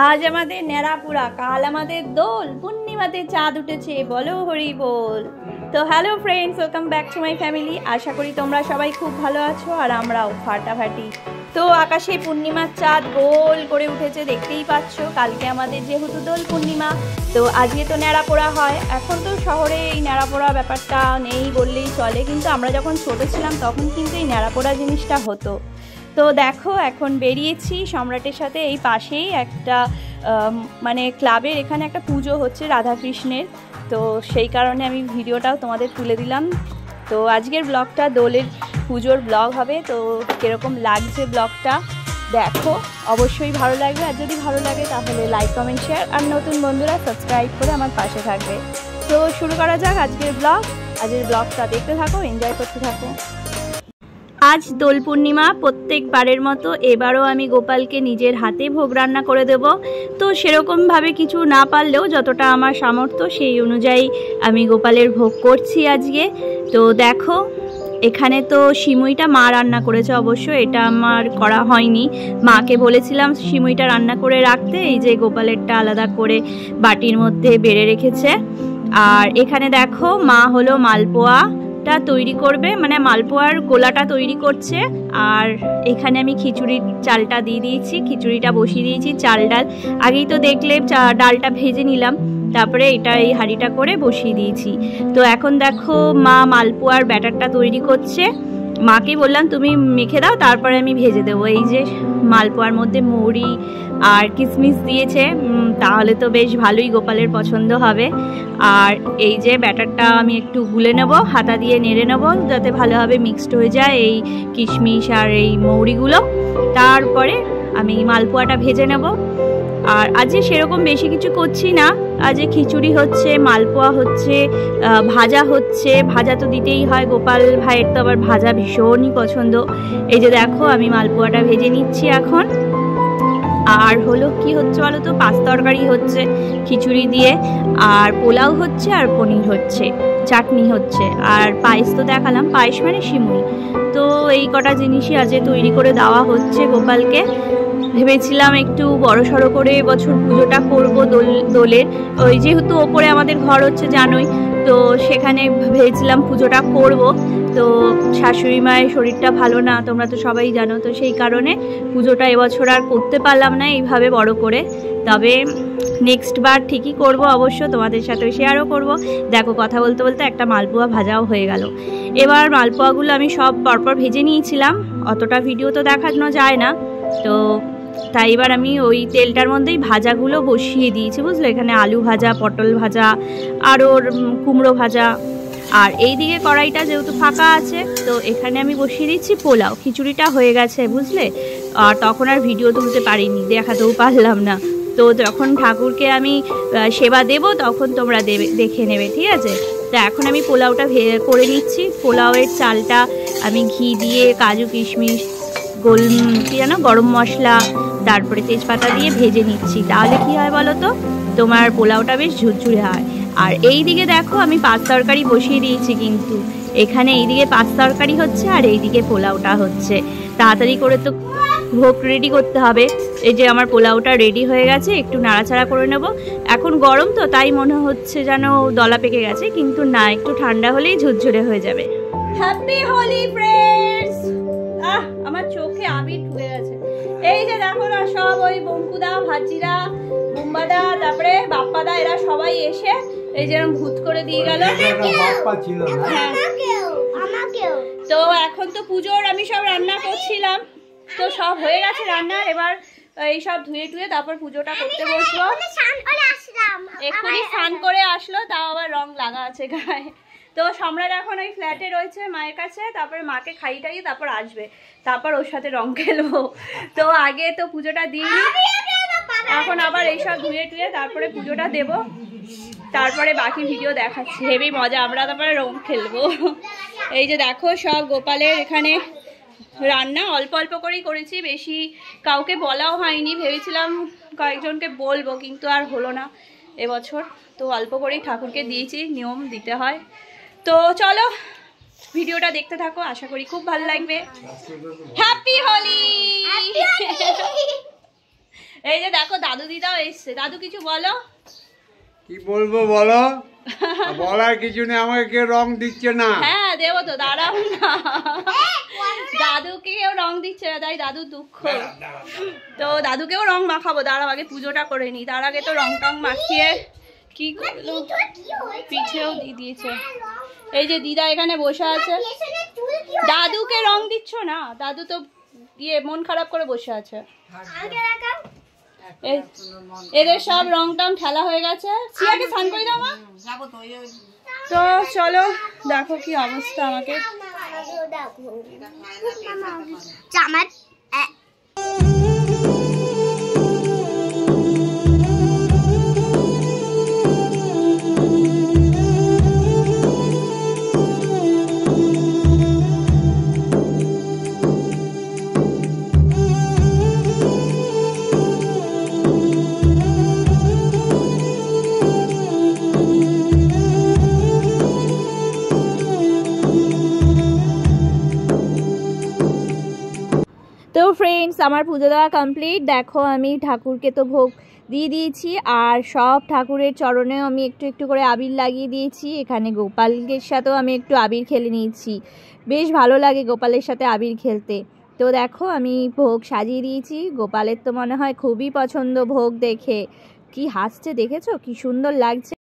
আজ আমাদের নেড়াপুরা, কাল আমাদের দোল, পূর্ণিমাতে চাঁদ উঠেছে, বলো হরি বল। তো hello friends, welcome back to my family. আশা করি তোমরা সবাই খুব ভালো আছো আর আমরাও ফাটাফাটি। তো আকাশে পূর্ণিমার চাঁদ গোল করে উঠেছে, দেখতেই পাচ্ছ। কালকে আমাদের যেহেতু দোল পূর্ণিমা, তো আজকে তো নেড়াপোড়া হয়। এখন তো শহরে এই নেড়াপোড়া ব্যাপারটা নেই বললেই চলে, কিন্তু আমরা যখন ছোটো ছিলাম তখন কিন্তু এই নেড়াপোড়া জিনিসটা হতো। তো দেখো এখন বেরিয়েছি সম্রাটের সাথে, এই পাশেই একটা মানে ক্লাবের এখানে একটা পুজো হচ্ছে রাধাকৃষ্ণের, তো সেই কারণে আমি ভিডিওটাও তোমাদের তুলে দিলাম। তো আজকের ব্লগটা দোলের পুজোর ব্লগ হবে। তো কীরকম লাগছে ব্লগটা দেখো, অবশ্যই ভালো লাগবে। আর যদি ভালো লাগে তাহলে লাইক কমেন্ট শেয়ার, আর নতুন বন্ধুরা সাবস্ক্রাইব করে আমার পাশে থাকবে। তো শুরু করা যাক আজকের ব্লগ। আজকের ব্লগটা দেখতে থাকো, এনজয় করতে থাকো। আজ দোল পূর্ণিমা, প্রত্যেকবারের মতো এবারও আমি গোপালকে নিজের হাতে ভোগ রান্না করে দেব। তো সেরকমভাবে কিছু না পারলেও যতটা আমার সামর্থ্য সেই অনুযায়ী আমি গোপালের ভোগ করছি আজকে। তো দেখো এখানে তো সিমুইটা মা রান্না করেছে, অবশ্য এটা আমার করা হয়নি। মাকে বলেছিলাম সিমুইটা রান্না করে রাখতে, এই যে গোপালেরটা আলাদা করে বাটির মধ্যে বেড়ে রেখেছে। আর এখানে দেখো মা হলো মালপোয়া তৈরি করবে, মানে মালপোয়ার গোলাটা তৈরি করছে। আর এখানে আমি খিচুড়ির চালটা দিয়ে দিয়েছি, খিচুড়িটা বসিয়ে দিয়েছি। চাল ডাল আগেই তো দেখলে ডালটা ভেজে নিলাম, তারপরে এটা এই হাঁড়িটা করে বসিয়ে দিয়েছি। তো এখন দেখো মা মালপোয়ার ব্যাটারটা তৈরি করছে। মাকে বললাম তুমি মেখে দাও, তারপরে আমি ভেজে দেবো। এই যে মালপোয়ার মধ্যে মৌরি আর কিশমিশ দিয়েছে, তাহলে তো বেশ ভালোই গোপালের পছন্দ হবে। আর এই যে ব্যাটারটা আমি একটু গুলে নেব, হাতা দিয়ে নেড়ে নেব যাতে ভালোভাবে মিক্সড হয়ে যায় এই কিশমিশ আর এই মৌরিগুলো। তারপরে আমি মালপোয়াটা ভেজে নেব। আর আজকে সেরকম বেশি কিছু করছি না, আজকে খিচুড়ি হচ্ছে, মালপোয়া হচ্ছে, ভাজা হচ্ছে। ভাজা তো দিতেই হয়, গোপাল ভাইয়ের তো আবার ভাজা ভীষণই পছন্দ। এই যে দেখো আমি মালপোয়াটা ভেজে নিচ্ছি এখন। আর হলো কি হচ্ছে বলো তো, পাঁচ তরকারি হচ্ছে খিচুড়ি দিয়ে, আর পোলাও হচ্ছে, আর পনির হচ্ছে, চাটনি হচ্ছে, আর পায়েস তো দেখালাম, পায়েস মানে সিমুই। তো এই কটা জিনিসই আজকে তৈরি করে দেওয়া হচ্ছে গোপালকে। ভেবেছিলাম একটু বড়সড় করে এবছর পুজোটা করব দোলের। ওই যেহেতু ওপরে আমাদের ঘর হচ্ছে জানোই, তো সেখানে ভেবেছিলাম পুজোটা করব। তো শাশুড়ি মায়ের শরীরটা ভালো না, তোমরা তো সবাই জানো, তো সেই কারণে পুজোটা এবছর আর করতে পারলাম না এইভাবে বড় করে। তবে নেক্সট বার ঠিকই করব, অবশ্য তোমাদের সাথে শেয়ারও করব। দেখো কথা বলতে বলতে একটা মালপোয়া ভাজাও হয়ে গেল। এবার মালপোয়াগুলো আমি সব পরপর ভেজে নিয়েছিলাম, অতটা ভিডিও তো দেখানো যায় না, তো তাই এবার আমি ওই তেলটার মধ্যেই ভাজাগুলো বসিয়ে দিয়েছি, বুঝলো। এখানে আলু ভাজা, পটল ভাজা, আর ওর কুমড়ো ভাজা। আর এই দিকে কড়াইটা যেহেতু ফাঁকা আছে, তো এখানে আমি বসিয়ে দিচ্ছি পোলাও। খিচুড়িটা হয়ে গেছে বুঝলে, আর তখন আর ভিডিও তুলতে পারিনি, দেখাতেও পারলাম না। তো যখন ঠাকুরকে আমি সেবা দেব তখন তোমরা দেখে নেবে, ঠিক আছে। তো এখন আমি পোলাওটা করে নিচ্ছি। পোলাওয়ের চালটা আমি ঘি দিয়ে কাজু কিশমিশ কি জানো গরম মশলা তারপরে তেজপাতা দিয়ে ভেজে নিচ্ছি, তাহলে কি হয় বলো তো, তোমার পোলাওটা বেশ ঝুরঝুরে হয়। আর এই দিকে দেখো আমি পাঁচ তরকারি বসিয়ে দিয়েছি, কিন্তু এখানে এইদিকে পাঁচ তরকারি হচ্ছে আর এইদিকে পোলাওটা হচ্ছে। তাড়াতাড়ি করে তো ভোগ রেডি করতে হবে। এই যে আমার পোলাওটা রেডি হয়ে গেছে, একটু নাড়াচাড়া করে নেব। এখন গরম তো তাই মনে হচ্ছে যেন দলা পেকে গেছে, কিন্তু না, একটু ঠান্ডা হলেই ঝুরঝুরে হয়ে যাবে। Happy Holi friends. আমার চোখে আবির ঢুকে গেছে। এই যে দেখো না, সব ওই বঙ্কুদা, ভাজিরা, বুম্বাদা, তারপরে বাপ্পাদা, এরা সবাই এসে এই যে ভূত করে দিয়ে গেল। তো এখন তো পুজোর আমি সব রান্না করছিলাম, তো সব হয়ে গেছে রান্নার। এবার এই সব ধুয়ে টুয়ে তারপর পুজোটা করতে বসবো। এক্ষুনি স্নান করে আসলো, তাও আবার রং লাগা আছে গায়ে। তো সম্রাট এখন ওই ফ্ল্যাটে রয়েছে মায়ের কাছে, তারপরে মাকে খাইয়ে টাইয়ে তারপর আসবে, তারপর ওর সাথে রং খেলবো। তো আগে তো পুজোটা দিই, এখন আবার এইসব ধুয়ে টুয়ে তারপরে পুজোটা দেব, তারপরে বাকি ভিডিও দেখাচ্ছি। হেবি মজা, আমরা তারপরে রং খেলবো। এই যে দেখো সব গোপালের এখানে রান্না অল্প অল্প করেই করেছি, বেশি কাউকে বলাও হয়নি। ভেবেছিলাম কয়েকজনকে বলবো, কিন্তু আর হলো না এবছর। তো অল্প করেই ঠাকুরকে দিয়েছি, নিয়ম দিতে হয়। তো চলো ভিডিওটা দেখতে থাকো, আশা করি খুব ভালো লাগবে। হ্যাপি হোলি। এই যে দেখো দাদু দিদাও এসছে। দাদু কিছু বলো। কি বলবো বলো, বলার কিছু নেই, আমাকে কেউ রং দিচ্ছে না। হ্যাঁ দেবো তো, দাঁড়াও না। দাদুকে কেউ রং দিচ্ছে না, তাই দাদু দুঃখ। তো দাদুকেও রং মাখাবো, দাঁড়াও আগে পুজোটা করে নি, তার আগে তো রং টং মাখিয়ে কি করলো, পিঠেও দিয়ে দিয়েছে। এই যে দিদা এখানে বসে আছে। দাদুকে রং দিচ্ছ না, দাদু তো ইয়ে মন খারাপ করে বসে আছে। এদের সব রং টং খেলা হয়ে গেছে। সিয়াকে স্নান করে দাও মা। তো চলো দেখো কি অবস্থা। আমাকে তো ফ্রেন্ডস আমার পুজো দেওয়া কমপ্লিট। দেখো আমি ঠাকুরকে তো ভোগ দিয়ে দিয়েছি, আর সব ঠাকুরের চরণেও আমি একটু একটু করে আবির লাগিয়ে দিয়েছি। এখানে গোপালের সাথেও আমি একটু আবির খেলে নিয়েছি, বেশ ভালো লাগে গোপালের সাথে আবির খেলতে। তো দেখো আমি ভোগ সাজিয়ে দিয়েছি। গোপালের তো মনে হয় খুবই পছন্দ ভোগ দেখে, কি হাসছে দেখেছো, কি সুন্দর লাগছে।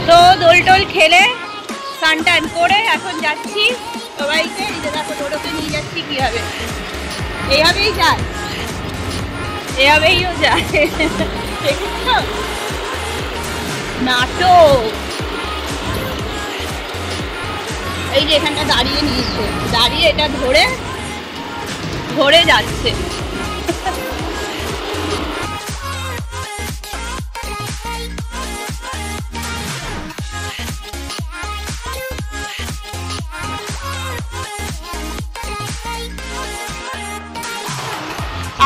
তো দোল টোল খেলে স্নান টান করে এখন যাচ্ছি সবাইকে। এই যে দেখো টোটোতে নিয়ে যাচ্ছি, কীভাবে এইভাবেই যায়, এভাবেইও যায়, দেখেছ নাটক। এই যে এখানটা দাঁড়িয়ে নিয়েছে, দাঁড়িয়ে এটা ধরে ভরে যাচ্ছে।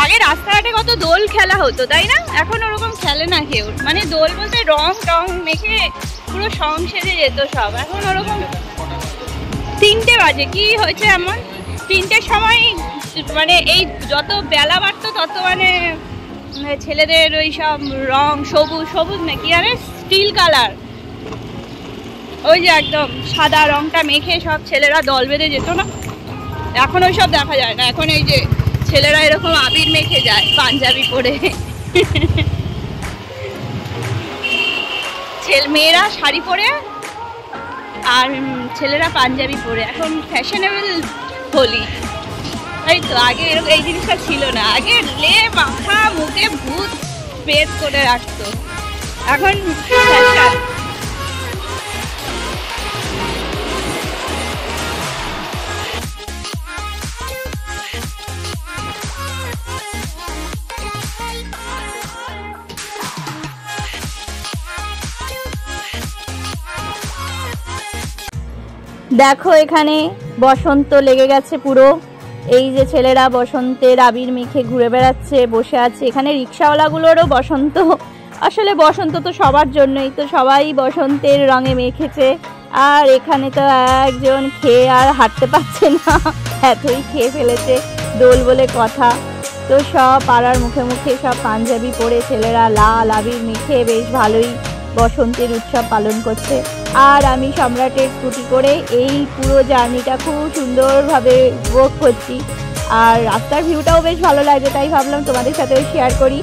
আগে রাস্তাঘাটে কত দোল খেলা হতো তাই না, এখন ওরকম খেলে না কেউ, মানে দোল বলতে রং টং মেখে পুরো সং সেজে যেত সব, এখন ওরকম। 3টে বাজে, কি হয়েছে এমন 3টের সময় মানে এই যত বেলা বাড়তো তত মানে ছেলেদের ওই সব রং সবুজ সবুজ নাকি আরে স্টিল কালার, ওই যে একদম সাদা রংটা মেখে সব ছেলেরা দল বেঁধে যেত না, এখন ওই সব দেখা যায় না। এখন এই যে ছেলেরা এরকম আবির মেখে যায় পাঞ্জাবি পরে, মেয়েরা শাড়ি পরে আর ছেলেরা পাঞ্জাবি পরে, এখন ফ্যাশনেবল হোলি। তাই তো আগে এরকম এই জিনিসটা ছিল না, আগে লে মাথা মুখে ভূত পেট করে রাখতো, এখন ফ্যাশন। দেখো এখানে বসন্ত লেগে গেছে পুরো, এই যে ছেলেরা বসন্তের আবির মেখে ঘুরে বেড়াচ্ছে, বসে আছে। এখানে রিক্সাওয়ালাগুলোরও বসন্ত, আসলে বসন্ত তো সবার জন্যই, তো সবাই বসন্তের রঙে মেখেছে। আর এখানে তো একজন খেয়ে আর হাঁটতে পারছে না, এতই খেয়ে ফেলেছে, দোল বলে কথা। তো সব পাড়ার মুখে মুখে সব পাঞ্জাবি পরে ছেলেরা লাল আবির মেখে বেশ ভালোই বসন্তের উৎসব পালন করছে। আর আমি সম্রাটের স্কুটি করে এই পুরো জার্নিটা খুব সুন্দরভাবে উপভোগ করছি, আর রাস্তার ভিউটাও বেশ ভালো লাগছে, তাই ভাবলাম তোমাদের সাথেও শেয়ার করি।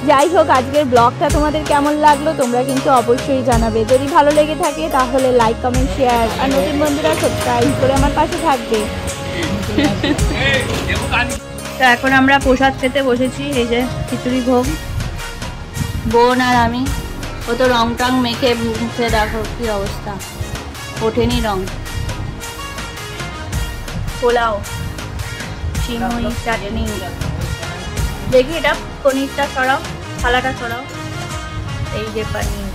যাই হোক, আজকের ব্লগটা তোমাদের কেমন লাগলো তোমরা কিন্তু অবশ্যই জানাবে। যদি ভালো লেগে থাকে তাহলে লাইক কমেন্ট শেয়ার, আর নতুন বন্ধুরা সাবস্ক্রাইব করে আমার পাশে থাকবে। তো এখন আমরা প্রসাদ খেতে বসেছি, এই যে খিচুড়ি ভোগ, বোন আর আমি। ও তো রং টং মেখে মুখে দেখো কি অবস্থা, ওঠেনি রং। পোলাও, চিংড়ি, চাটনি, দেখি এটা পনিরটা সরাও, থালাটা সরাও, এই যে পনির।